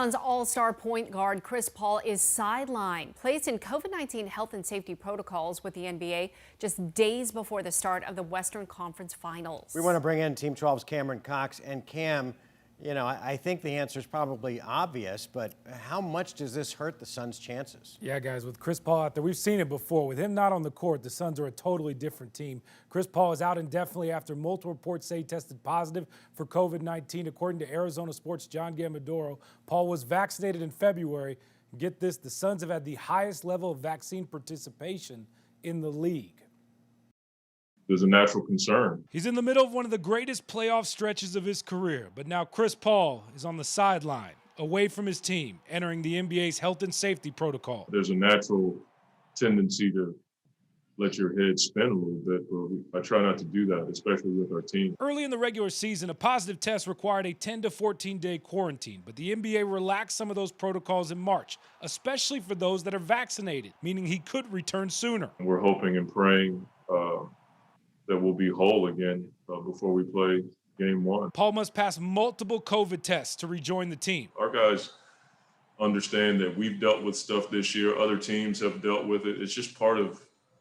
Suns all-star point guard Chris Paul is sidelined, placed in COVID-19 health and safety protocols with the NBA just days before the start of the Western Conference Finals. We want to bring in Team 12's Cameron Cox. And Cam, I think the answer is probably obvious, but how much does this hurt the Suns' chances? Yeah, guys, with Chris Paul out there, we've seen it before. With him not on the court, the Suns are a totally different team. Chris Paul is out indefinitely after multiple reports say he tested positive for COVID-19. According to Arizona Sports' John Gambadoro, Paul was vaccinated in February. Get this, the Suns have had the highest level of vaccine participation in the league. There's a natural concern. He's in the middle of one of the greatest playoff stretches of his career, but now Chris Paul is on the sideline, away from his team, entering the NBA's health and safety protocol. There's a natural tendency to let your head spin a little bit, but I try not to do that, especially with our team. Early in the regular season, a positive test required a 10 to 14-day quarantine, but the NBA relaxed some of those protocols in March, especially for those that are vaccinated, meaning he could return sooner. We're hoping and praying that we'll be whole again before we play game one. Paul must pass multiple COVID tests to rejoin the team. Our guys understand that we've dealt with stuff this year. Other teams have dealt with it. It's just part of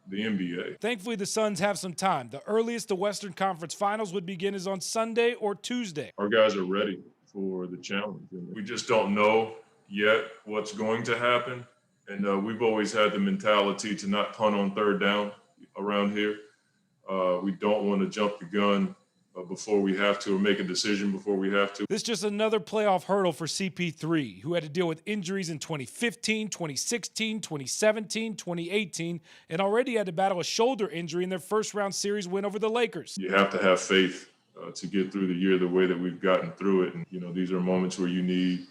the NBA. Thankfully, the Suns have some time. The earliest the Western Conference Finals would begin is on Sunday or Tuesday. Our guys are ready for the challenge. And we just don't know yet what's going to happen. And we've always had the mentality to not punt on third down around here. We don't want to jump the gun before we have to, or make a decision before we have to. This is just another playoff hurdle for CP3, who had to deal with injuries in 2015, 2016, 2017, 2018, and already had to battle a shoulder injury in their first-round series win over the Lakers. You have to have faith to get through the year the way that we've gotten through it. And, these are moments where you need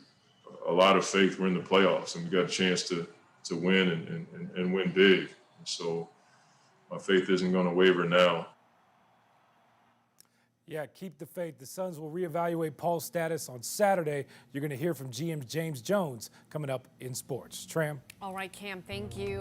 a lot of faith. We're in the playoffs, and we got a chance to win and win big. And so my faith isn't going to waver now. Yeah, keep the faith. The Suns will reevaluate Paul's status on Saturday. You're going to hear from GM James Jones coming up in sports. Tram. All right, Cam, thank you.